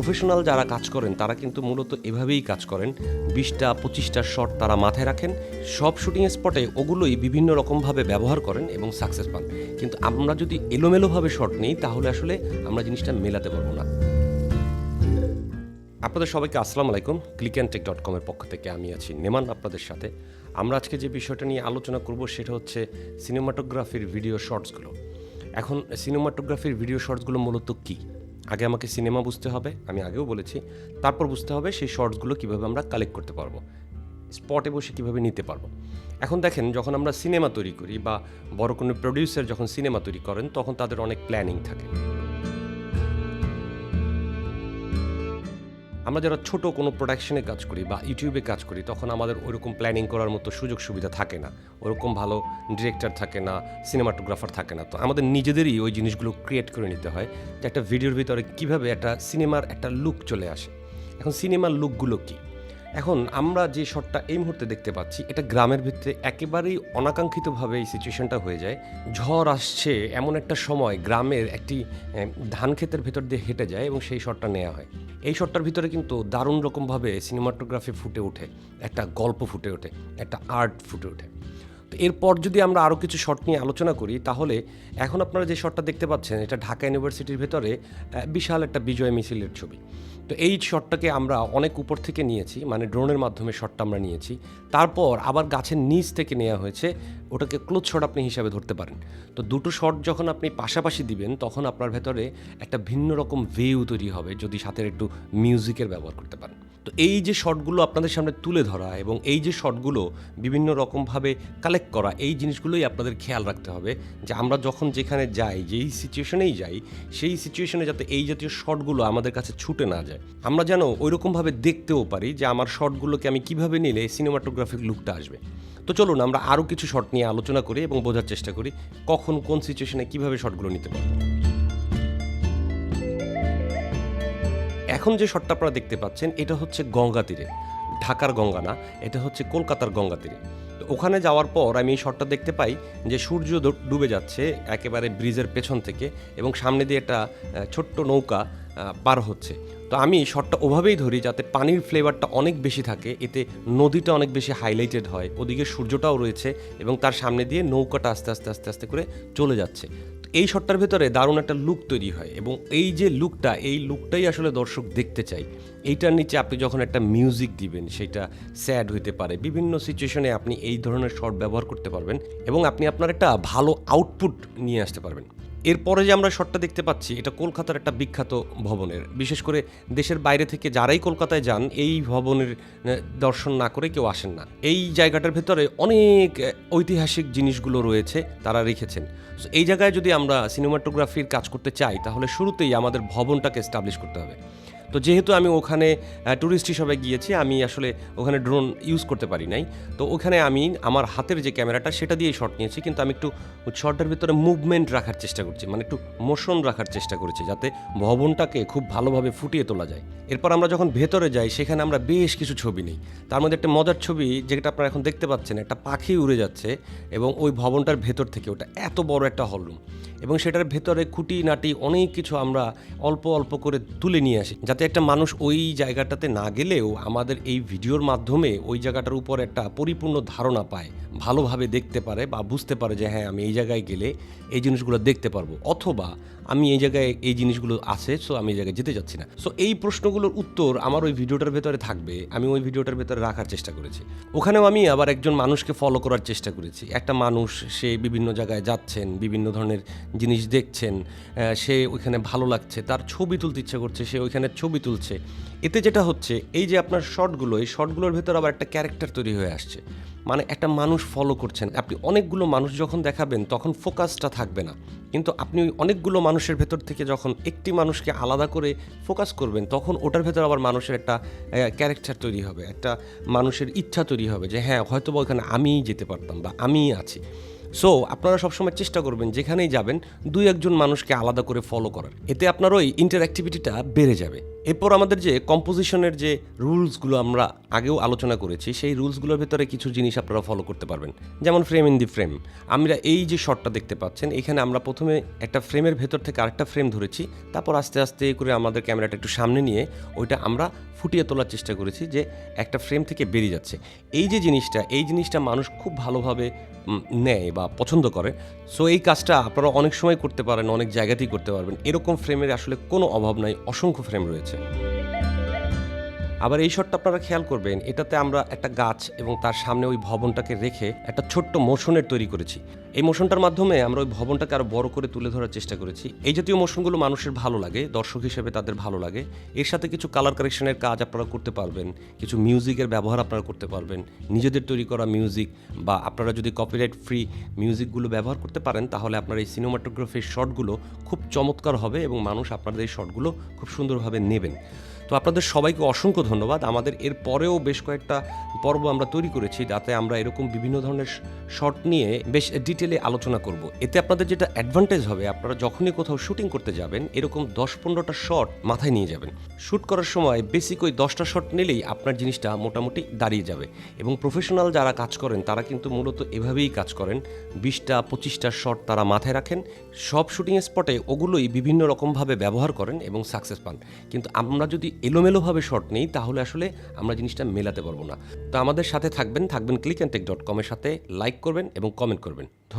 Professional যারা কাজ করেন তারা কিন্তু মূলত এভাবেই কাজ করেন। 20টা 25টা শট তারা মাথায় রাখেন, সব শুটিং স্পটে ওগুলোই বিভিন্ন রকমভাবে ব্যবহার করেন এবং সাকসেস পান। কিন্তু আমরা যদি এলোমেলোভাবে শট নিই তাহলে আসলে আমরা জিনিসটা মেলাতে পারবো না। আপনাদের সবাইকে আসসালামু আলাইকুম। clickandtech.com এর পক্ষ থেকে আমি আছি নেমান আপনাদের সাথে। আমরা আজকে যে বিষয়টা নিয়ে আলোচনা করব সেটা হচ্ছে সিনেমাটোগ্রাফির ভিডিও শর্টসগুলো। এখন সিনেমাটোগ্রাফির ভিডিও শর্টসগুলো মূলত কী? আগে আমাকে সিনেমা বুঝতে হবে, আমি আগেও বলেছি। তারপর বুঝতে হবে সেই শর্টসগুলো কীভাবে আমরা কালেক্ট করতে পারবো, স্পটে বসে কীভাবে নিতে পারবো। এখন দেখেন, যখন আমরা সিনেমা তৈরি করি বা বড় কোনো প্রডিউসার যখন সিনেমা তৈরি করেন তখন তাদের অনেক প্ল্যানিং থাকে। আমরা যারা ছোট কোনো প্রোডাকশনে কাজ করি বা ইউটিউবে কাজ করি তখন আমাদের ওইরকম প্ল্যানিং করার মতো সুযোগ সুবিধা থাকে না, ওরকম ভালো ডিরেক্টর থাকে না, সিনেমাটোগ্রাফার থাকে না। তো আমাদের নিজেদেরই ওই জিনিসগুলো ক্রিয়েট করে নিতে হয় যে একটা ভিডিওর ভিতরে কীভাবে একটা সিনেমার একটা লুক চলে আসে। এখন সিনেমার লুকগুলো কী? এখন আমরা যে শটটা এই মুহূর্তে দেখতে পাচ্ছি এটা গ্রামের ভিতরে একেবারেই অনাকাঙ্ক্ষিতভাবে এই সিচুয়েশনটা হয়ে যায়। ঝড় আসছে এমন একটা সময় গ্রামের একটি ধান ক্ষেতের ভেতর দিয়ে হেঁটে যায় এবং সেই শটটা নেওয়া হয়। এই শটটার ভিতরে কিন্তু দারুণ রকমভাবে সিনেমাটোগ্রাফি ফুটে ওঠে, একটা গল্প ফুটে ওঠে, একটা আর্ট ফুটে ওঠে। তো এরপর যদি আমরা আরও কিছু শট নিয়ে আলোচনা করি তাহলে এখন আপনারা যে শটটা দেখতে পাচ্ছেন এটা ঢাকা ইউনিভার্সিটির ভেতরে বিশাল একটা বিজয় মিছিলের ছবি। তো এই শটটাকে আমরা অনেক উপর থেকে নিয়েছি, মানে ড্রোনের মাধ্যমে শটটা আমরা নিয়েছি। তারপর আবার গাছের নিচ থেকে নেওয়া হয়েছে, ওটাকে ক্লোজ শট আপনি হিসাবে ধরতে পারেন। তো দুটো শট যখন আপনি পাশাপাশি দিবেন তখন আপনার ভেতরে একটা ভিন্ন রকম ভিউ তৈরি হবে যদি সাথে একটু মিউজিকের ব্যবহার করতে পারেন। তো এই যে শটগুলো আপনাদের সামনে তুলে ধরা এবং এই যে শটগুলো বিভিন্ন রকমভাবে কালেক্ট করা, এই জিনিসগুলোই আপনাদের খেয়াল রাখতে হবে যে আমরা যখন যেখানে যাই, যেই সিচুয়েশনেই যাই, সেই সিচুয়েশনে যাতে এই জাতীয় শটগুলো আমাদের কাছে ছুটে না যায়। আমরা যেন ওইরকমভাবে দেখতেও পারি যে আমার শটগুলোকে আমি কিভাবে নিলে সিনেমাটোগ্রাফিক লুকটা আসবে। তো চলুন আমরা আরও কিছু শট নিয়ে আলোচনা করি এবং বোঝার চেষ্টা করি কখন কোন সিচুয়েশনে কীভাবে শটগুলো নিতে পারবো। এখন যে শটটা আপনারা দেখতে পাচ্ছেন এটা হচ্ছে গঙ্গা তীরে, ঢাকার গঙ্গা না, এটা হচ্ছে কলকাতার গঙ্গা তীরে। তো ওখানে যাওয়ার পর আমি এই শটটা দেখতে পাই যে সূর্য ডুবে যাচ্ছে একেবারে ব্রিজের পেছন থেকে এবং সামনে দিয়ে একটা ছোট্ট নৌকা পার হচ্ছে। তো আমি শটটা ওভাবেই ধরি যাতে পানির ফ্লেভারটা অনেক বেশি থাকে, এতে নদীটা অনেক বেশি হাইলাইটেড হয়, ওদিকে সূর্যটাও রয়েছে এবং তার সামনে দিয়ে নৌকাটা আস্তে আস্তে আস্তে আস্তে করে চলে যাচ্ছে। এই শটটার ভেতরে দারুণ একটা লুক তৈরি হয় এবং এই যে লুকটা, এই লুকটাই আসলে দর্শক দেখতে চাই। এইটার নিচে আপনি যখন একটা মিউজিক দিবেন সেটা স্যাড হইতে পারে, বিভিন্ন সিচুয়েশনে আপনি এই ধরনের শট ব্যবহার করতে পারবেন এবং আপনি আপনার একটা ভালো আউটপুট নিয়ে আসতে পারবেন। এরপরে যে আমরা শটটা দেখতে পাচ্ছি এটা কলকাতার একটা বিখ্যাত ভবনের, বিশেষ করে দেশের বাইরে থেকে যারাই কলকাতায় যান এই ভবনের দর্শন না করে কেউ আসেন না। এই জায়গাটার ভেতরে অনেক ঐতিহাসিক জিনিসগুলো রয়েছে, তারা রেখেছেন। এই জায়গায় যদি আমরা সিনেমাটোগ্রাফির কাজ করতে চাই তাহলে শুরুতেই আমাদের ভবনটাকে এস্টাবলিশ করতে হবে। তো যেহেতু আমি ওখানে ট্যুরিস্ট হিসাবে গিয়েছি, আমি আসলে ওখানে ড্রোন ইউজ করতে পারি নাই। তো ওখানে আমি আমার হাতের যে ক্যামেরাটা সেটা দিয়েই শট নিয়েছি, কিন্তু আমি একটু শটটার ভিতরে মুভমেন্ট রাখার চেষ্টা করছি, মানে একটু মোশন রাখার চেষ্টা করেছি যাতে ভবনটাকে খুব ভালোভাবে ফুটিয়ে তোলা যায়। এরপর আমরা যখন ভেতরে যাই সেখানে আমরা বেশ কিছু ছবি নিই। তার মধ্যে একটা মজার ছবি যেটা আপনারা এখন দেখতে পাচ্ছেন, একটা পাখি উড়ে যাচ্ছে এবং ওই ভবনটার ভেতর থেকে, ওটা এত বড় একটা হলরুম এবং সেটার ভেতরে খুঁটিনাটি অনেক কিছু আমরা অল্প অল্প করে তুলে নিয়ে আসি যাতে একটা মানুষ ওই জায়গাটাতে না গেলেও আমাদের এই ভিডিওর মাধ্যমে ওই জায়গাটার উপর একটা পরিপূর্ণ ধারণা পায়, ভালোভাবে দেখতে পারে বা বুঝতে পারে যে হ্যাঁ আমি এই জায়গায় গেলে এই জিনিসগুলো দেখতে পারবো, অথবা আমি এই জায়গায় এই জিনিসগুলো আছে সো আমি এই জায়গায় যেতে চাচ্ছি না। সো এই প্রশ্নগুলোর উত্তর আমার ওই ভিডিওটার ভেতরে থাকবে, আমি ওই ভিডিওটার ভেতরে রাখার চেষ্টা করেছি। ওখানেও আমি আবার একজন মানুষকে ফলো করার চেষ্টা করেছি। একটা মানুষ, সে বিভিন্ন জায়গায় যাচ্ছেন, বিভিন্ন ধরনের জিনিস দেখছেন, সে ওইখানে ভালো লাগছে, তার ছবি তুলতে ইচ্ছে করছে, সে ওইখানে ছবি তুলছে। এতে যেটা হচ্ছে এই যে আপনার শটগুলো, এই শটগুলোর ভেতর আবার একটা ক্যারেক্টার তৈরি হয়ে আসছে, মানে একটা মানুষ ফলো করছেন আপনি। অনেকগুলো মানুষ যখন দেখাবেন তখন ফোকাসটা থাকবে না, কিন্তু আপনি ওই অনেকগুলো মানুষের ভেতর থেকে যখন একটি মানুষকে আলাদা করে ফোকাস করবেন তখন ওটার ভেতর আবার মানুষের একটা ক্যারেক্টার তৈরি হবে, একটা মানুষের ইচ্ছা তৈরি হবে যে হ্যাঁ হয়তো বা ওখানে আমিই যেতে পারতাম বা আমিই আছি। সো আপনারা সবসময় চেষ্টা করবেন যেখানেই যাবেন 2-1 মানুষকে আলাদা করে ফলো করার, এতে আপনার ওই ইন্টারঅ্যাক্টিভিটিটা বেড়ে যাবে। এরপর আমাদের যে কম্পোজিশনের যে রুলসগুলো আমরা আগেও আলোচনা করেছি, সেই রুলসগুলোর ভেতরে কিছু জিনিস আপনারা ফলো করতে পারবেন, যেমন ফ্রেম ইন দি ফ্রেম। আমরা এই যে শটটা দেখতে পাচ্ছেন, এখানে আমরা প্রথমে একটা ফ্রেমের ভেতর থেকে আরেকটা ফ্রেম ধরেছি, তারপর আস্তে আস্তে করে আমাদের ক্যামেরাটা একটু সামনে নিয়ে ওইটা আমরা ফুটিয়ে তোলার চেষ্টা করেছি যে একটা ফ্রেম থেকে বেরিয়ে যাচ্ছে। এই জিনিসটা মানুষ খুব ভালোভাবে নেয় বা পছন্দ করে। সো এই কাজটা আপনারা অনেক সময় করতে পারেন, অনেক জায়গাতেই করতে পারবেন। এরকম ফ্রেমের আসলে কোনো অভাব নাই, অসংখ্য ফ্রেম রয়েছে। আবার এই শটটা আপনারা খেয়াল করবেন, এটাতে আমরা একটা গাছ এবং তার সামনে ওই ভবনটাকে রেখে একটা ছোট্ট মোশনের তৈরি করেছি। এই মোশনটার মাধ্যমে আমরা ওই ভবনটাকে আরও বড় করে তুলে ধরার চেষ্টা করেছি। এই জাতীয় মোশনগুলো মানুষের ভালো লাগে, দর্শক হিসেবে তাদের ভালো লাগে। এর সাথে কিছু কালার কারেকশনের কাজ আপনারা করতে পারবেন, কিছু মিউজিকের ব্যবহার আপনারা করতে পারবেন, নিজেদের তৈরি করা মিউজিক, বা আপনারা যদি কপিরাইট ফ্রি মিউজিকগুলো ব্যবহার করতে পারেন, তাহলে আপনার এই সিনেমাটোগ্রাফির শটগুলো খুব চমৎকার হবে এবং মানুষ আপনাদের এই শটগুলো খুব সুন্দরভাবে নেবেন। তো আপনাদের সবাইকে অসংখ্য ধন্যবাদ। আমাদের এর পরেও বেশ কয়েকটা পর্ব আমরা তৈরি করেছি, যাতে আমরা এরকম বিভিন্ন ধরনের শট নিয়ে বেশ ডিটেলে আলোচনা করব। এতে আপনাদের যেটা অ্যাডভান্টেজ হবে, আপনারা যখনই কোথাও শুটিং করতে যাবেন, এরকম 10-15টা শট মাথায় নিয়ে যাবেন। শ্যুট করার সময় বেসিক ওই 10টা শট নিলেই আপনার জিনিসটা মোটামুটি দাঁড়িয়ে যাবে। এবং প্রফেশনাল যারা কাজ করেন তারা কিন্তু মূলত এভাবেই কাজ করেন, 20টা-25টা শট তারা মাথায় রাখেন, সব শুটিং স্পটে ওগুলোই বিভিন্ন রকমভাবে ব্যবহার করেন এবং সাকসেস পান। কিন্তু আমরা যদি এলোমেলোভাবে শট নেই, তাহলে আসলে আমরা জিনিসটা মেলাতে পারবো না। তো আমাদের সাথে থাকবেন clickandtech.com-এর সাথে, লাইক করবেন এবং কমেন্ট করবেন। ধন্যবাদ।